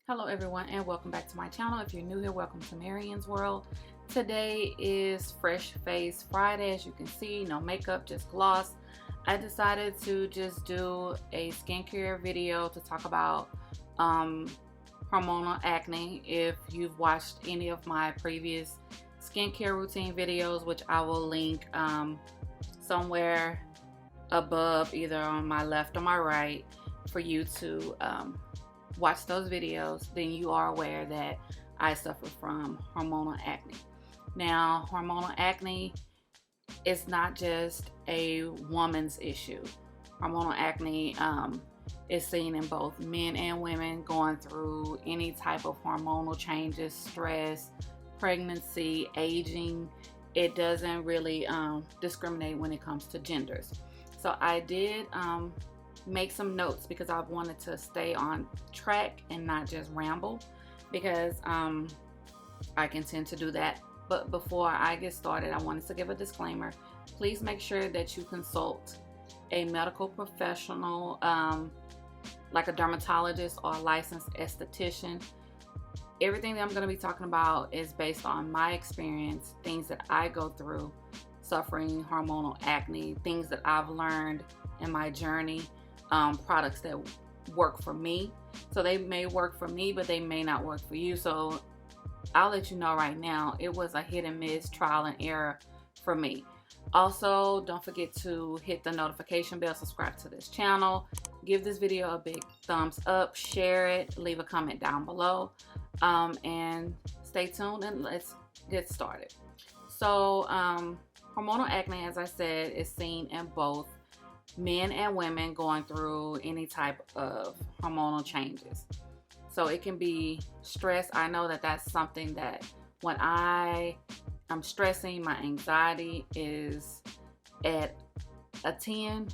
Hello everyone and welcome back to my channel. If you're new here, welcome to Marian's World. Today is Fresh Face Friday. As you can see, no makeup, just gloss. I decided to just do a skincare video to talk about hormonal acne. If you've watched any of my previous skincare routine videos, which I will link somewhere above, either on my left or my right, for you to watch those videos, then you are aware that I suffer from hormonal acne. Now, hormonal acne is not just a woman's issue. Hormonal acne is seen in both men and women going through any type of hormonal changes, stress, pregnancy, aging. It doesn't really discriminate when it comes to genders. So I did make some notes because I wanted to stay on track and not just ramble, because I can tend to do that. But before I get started, I wanted to give a disclaimer. Please make sure that you consult a medical professional, like a dermatologist or a licensed esthetician. Everything that I'm going to be talking about is based on my experience, things that I go through suffering hormonal acne, things that I've learned in my journey, products that work for me. So they may work for me, but they may not work for you. So I'll let you know right now, it was a hit and miss, trial and error for me. Also, don't forget to hit the notification bell, subscribe to this channel, give this video a big thumbs up, share it, leave a comment down below, and stay tuned and let's get started. So hormonal acne, as I said, is seen in both men and women going through any type of hormonal changes. So it can be stress. I know that that's something that when I'm stressing, my anxiety is at a 10,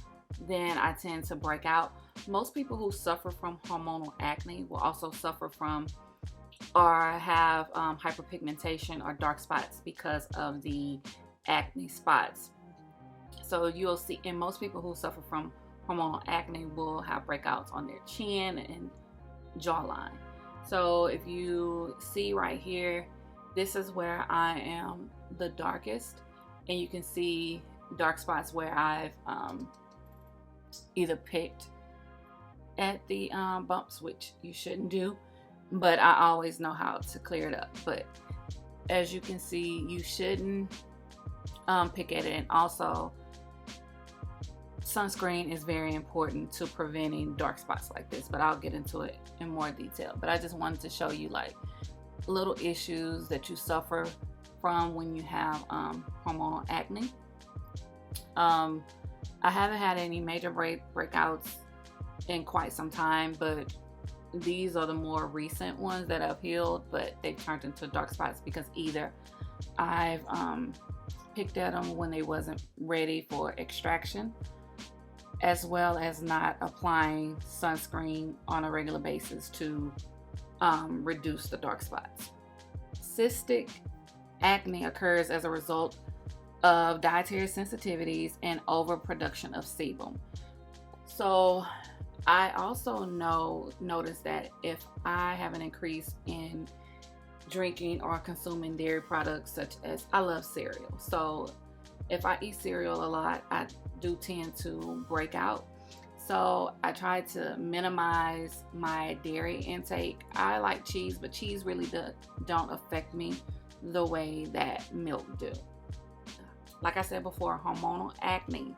then I tend to break out. Most people who suffer from hormonal acne will also suffer from or have hyperpigmentation or dark spots because of the acne spots. So you'll see, and most people who suffer from hormonal acne will have breakouts on their chin and jawline. So if you see right here, this is where I am the darkest, and you can see dark spots where I've either picked at the bumps, which you shouldn't do, but I always know how to clear it up. But as you can see, you shouldn't pick at it. And also, sunscreen is very important to preventing dark spots like this, but I'll get into it in more detail. But I just wanted to show you like little issues that you suffer from when you have hormonal acne. I haven't had any major breakouts in quite some time, but these are the more recent ones that have healed, but they've turned into dark spots because either I've picked at them when they wasn't ready for extraction, as well as not applying sunscreen on a regular basis to reduce the dark spots. Cystic acne occurs as a result of dietary sensitivities and overproduction of sebum. So I also notice that if I have an increase in drinking or consuming dairy products, such as, I love cereal. So if I eat cereal a lot, I do tend to break out. So I try to minimize my dairy intake. I like cheese, but cheese really don't affect me the way that milk do. Like I said before, hormonal acne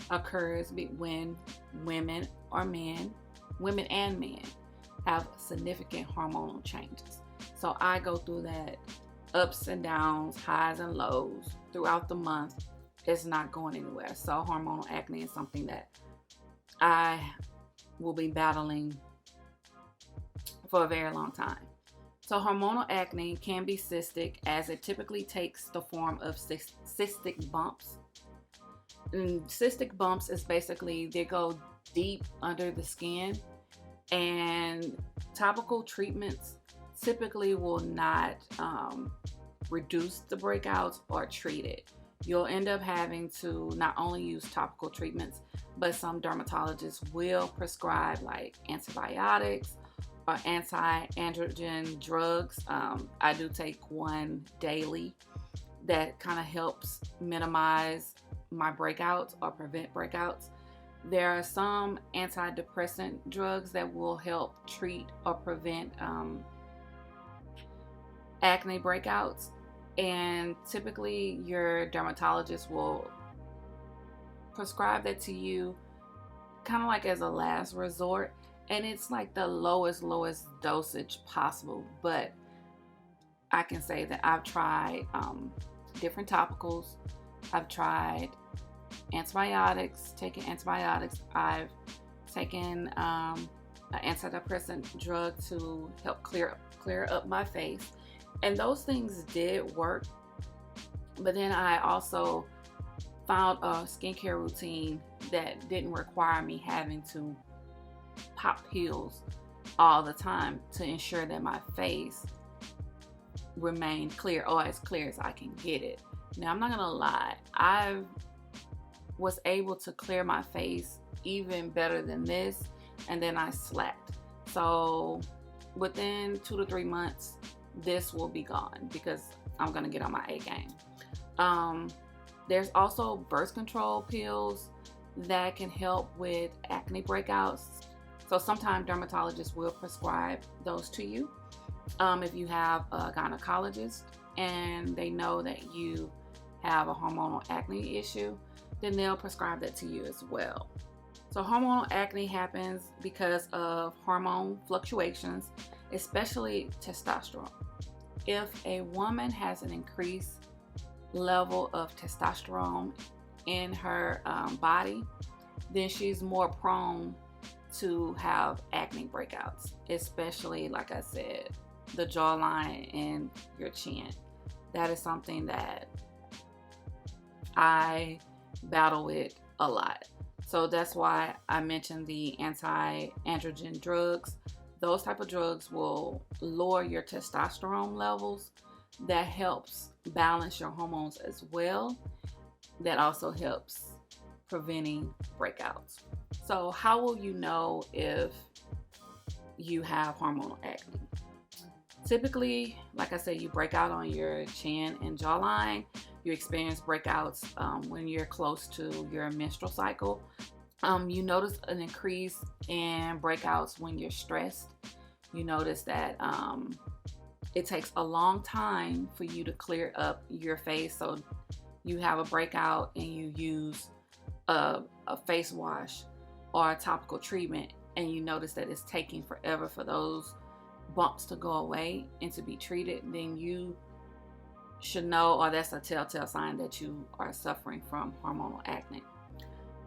occurs when women and men have significant hormonal changes. So I go through that ups and downs, highs and lows throughout the month. It's not going anywhere. So hormonal acne is something that I will be battling for a very long time. So hormonal acne can be cystic, as it typically takes the form of cystic bumps. And cystic bumps is basically, they go deep under the skin, and topical treatments typically will not reduce the breakouts or treat it. You'll end up having to not only use topical treatments, but some dermatologists will prescribe like antibiotics anti-androgen drugs. I do take one daily that kind of helps minimize my breakouts or prevent breakouts. There are some antidepressant drugs that will help treat or prevent acne breakouts, and typically your dermatologist will prescribe that to you kind of like as a last resort, and it's like the lowest dosage possible. But I can say that I've tried different topicals, I've tried antibiotics, I've taken an antidepressant drug to help clear up my face, and those things did work. But then I also found a skincare routine that didn't require me having to pop pills all the time to ensure that my face remained clear, or as clear as I can get it. Now, I'm not gonna lie, I was able to clear my face even better than this, and then I slacked. So within 2 to 3 months, this will be gone because I'm gonna get on my A game. There's also birth control pills that can help with acne breakouts. So sometimes dermatologists will prescribe those to you. If you have a gynecologist and they know that you have a hormonal acne issue, then they'll prescribe that to you as well. So hormonal acne happens because of hormone fluctuations, especially testosterone. If a woman has an increased level of testosterone in her body, then she's more prone to have acne breakouts, especially, like I said, the jawline and your chin. That is something that I battle with a lot. So that's why I mentioned the anti-androgen drugs. Those type of drugs will lower your testosterone levels. That helps balance your hormones as well. That also helps preventing breakouts. So how will you know if you have hormonal acne? Typically, like I said, you break out on your chin and jawline. You experience breakouts when you're close to your menstrual cycle. You notice an increase in breakouts when you're stressed. You notice that it takes a long time for you to clear up your face. So you have a breakout and you use a face wash or a topical treatment, and you notice that it's taking forever for those bumps to go away and to be treated, then you should know, or that's a telltale sign that you are suffering from hormonal acne.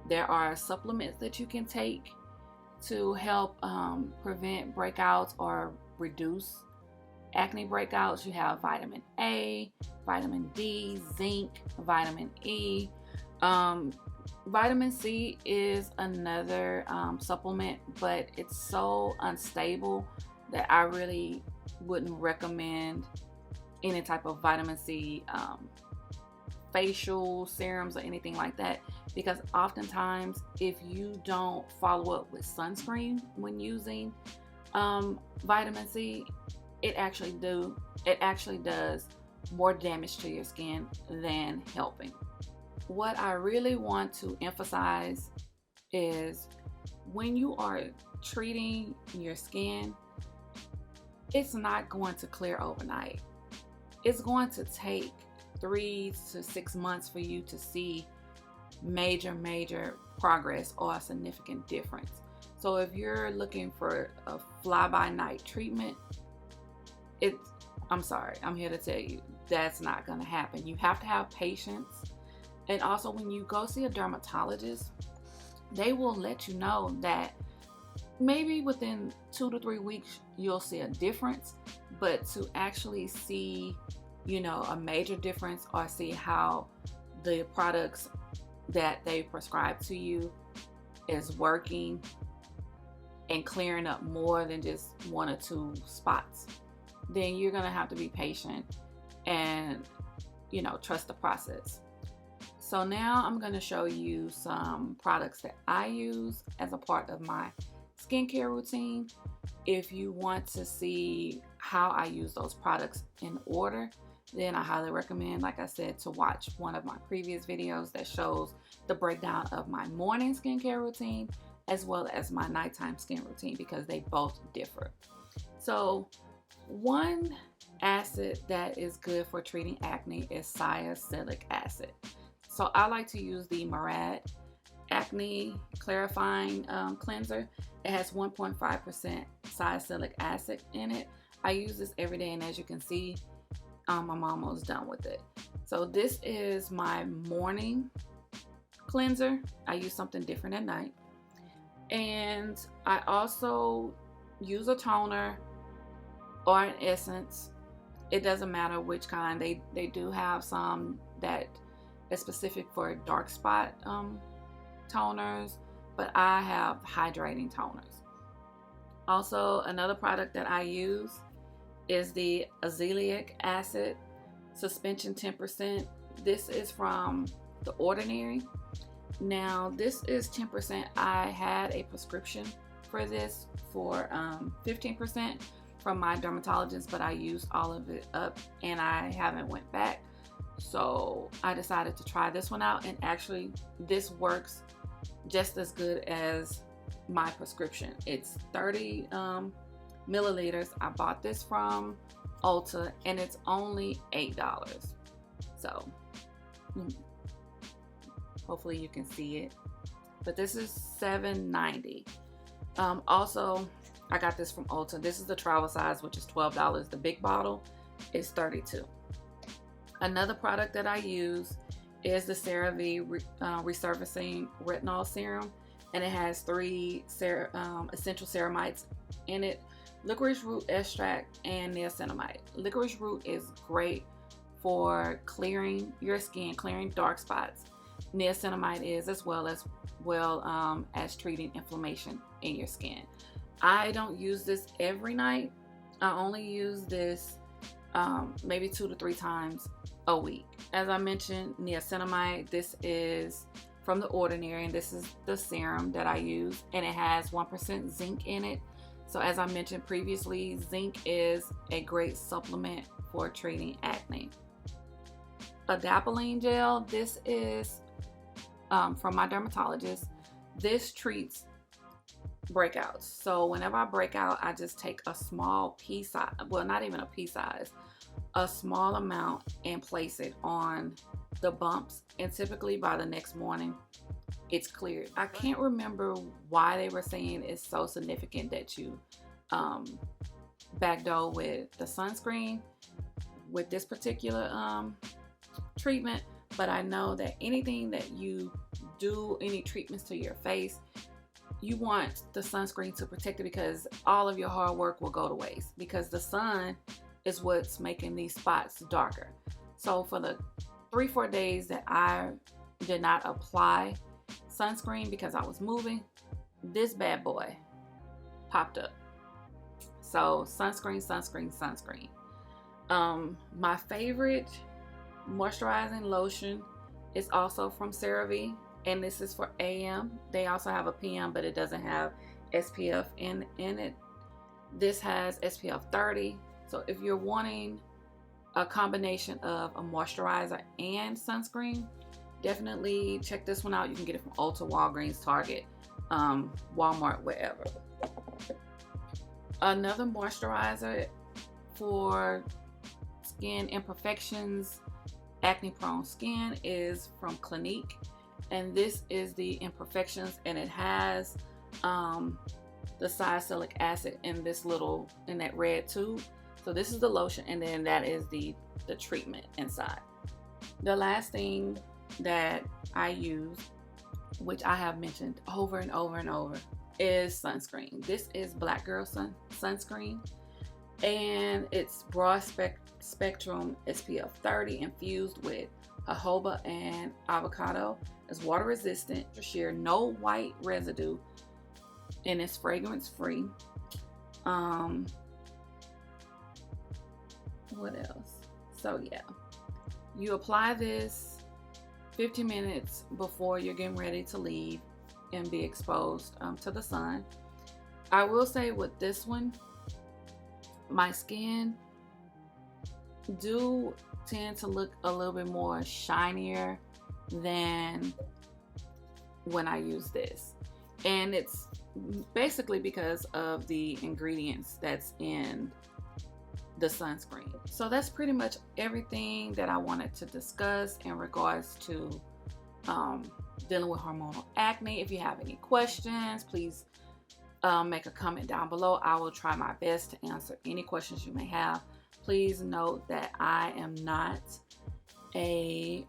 There are supplements that you can take to help prevent breakouts or reduce acne breakouts. You have vitamin A, vitamin D, zinc, vitamin E. Vitamin C is another supplement, but it's so unstable that I really wouldn't recommend any type of vitamin C facial serums or anything like that, because oftentimes if you don't follow up with sunscreen when using vitamin C, it actually does more damage to your skin than helping. What I really want to emphasize is when you are treating your skin, it's not going to clear overnight. It's going to take 3 to 6 months for you to see major progress or a significant difference. So if you're looking for a fly-by-night treatment, I'm sorry, I'm here to tell you that's not going to happen. You have to have patience. And also, when you go see a dermatologist, they will let you know that maybe within 2 to 3 weeks you'll see a difference, but to actually see, a major difference or see how the products that they prescribe to you is working and clearing up more than just 1 or 2 spots, then you're going to have to be patient and, trust the process. So now I'm going to show you some products that I use as a part of my skincare routine, if you want to see how I use those products in order, then I highly recommend, like I said, to watch one of my previous videos that shows the breakdown of my morning skincare routine as well as my nighttime skin routine, because they both differ. So one acid that is good for treating acne is salicylic acid. So I like to use the Murad Acne Clarifying Cleanser. It has 1.5% salicylic acid in it. I use this every day, and as you can see, I'm almost done with it. So this is my morning cleanser. I use something different at night. And I also use a toner or an essence. It doesn't matter which kind. They do have some that is specific for dark spot toners, but I have hydrating toners. Also, another product that I use is the azelaic acid suspension 10%. This is from The Ordinary. Now this is 10%. I had a prescription for this for 15% from my dermatologist, but I used all of it up and I haven't went back. So I decided to try this one out, and actually this works just as good as my prescription. It's 30 milliliters. I bought this from Ulta and it's only $8. So hopefully you can see it, but this is $7.90. Also, I got this from Ulta. This is the travel size, which is $12. The big bottle is $32. Another product that I use is the CeraVe Resurfacing Retinol Serum, and it has 3 essential ceramides in it: licorice root extract and niacinamide. Licorice root is great for clearing your skin, clearing dark spots. Niacinamide is as well as treating inflammation in your skin. I don't use this every night. I only use this maybe 2 to 3 times a week. As I mentioned, niacinamide, this is from The Ordinary, and this is the serum that I use, and it has 1% zinc in it. So as I mentioned previously, zinc is a great supplement for treating acne. Adapalene gel, this is from my dermatologist. This treats breakouts. So whenever I break out, I just take a small pea size, well, not even a pea size, a small amount, and place it on the bumps, and typically by the next morning it's cleared. I can't remember why they were saying it's so significant that you backdoor with the sunscreen with this particular treatment, but I know that anything that you do, any treatments to your face, you want the sunscreen to protect it, because all of your hard work will go to waste, because the sun is what's making these spots darker. So for the 3-4 days that I did not apply sunscreen because I was moving, this bad boy popped up. So sunscreen. My favorite moisturizing lotion is also from CeraVe, and this is for AM. They also have a PM, but it doesn't have SPF in it. This has SPF 30. So if you're wanting a combination of a moisturizer and sunscreen, definitely check this one out. You can get it from Ulta, Walgreens, Target, Walmart, wherever. Another moisturizer for skin imperfections, acne prone skin, is from Clinique, and this is the imperfections, and it has the salicylic acid in that red tube. So this is the lotion, and then that is the treatment inside. The last thing that I use, which I have mentioned over and over and over, is sunscreen. This is Black Girl sunscreen, and it's broad spectrum SPF 30 infused with jojoba and avocado. It's water resistant, sheer, no white residue, and it's fragrance free. What else? So yeah, you apply this 50 minutes before you're getting ready to leave and be exposed to the sun. I will say with this one, my skin do tend to look a little bit more shinier than when I use this, and it's basically because of the ingredients that's in the sunscreen. So that's pretty much everything that I wanted to discuss in regards to dealing with hormonal acne. If you have any questions, please make a comment down below. I will try my best to answer any questions you may have. Please note that I am not a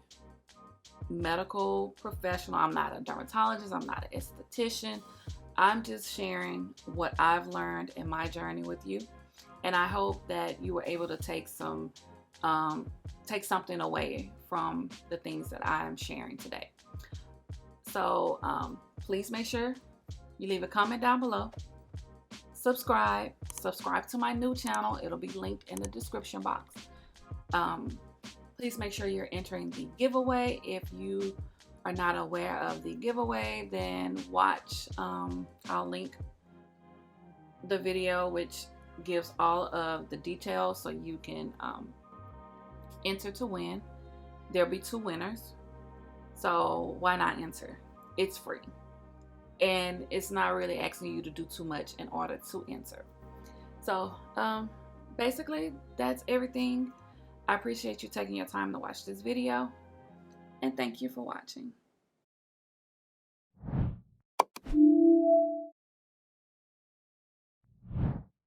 medical professional. I'm not a dermatologist. I'm not an esthetician. I'm just sharing what I've learned in my journey with you, and I hope that you were able to take something away from the things that I am sharing today. So please make sure you leave a comment down below. Subscribe to my new channel. It'll be linked in the description box. Please make sure you're entering the giveaway. If you are not aware of the giveaway, then watch. I'll link the video which gives all of the details so you can enter to win. There'll be 2 winners, so why not enter? It's free, and it's not really asking you to do too much in order to enter. So basically that's everything. I appreciate you taking your time to watch this video, and thank you for watching.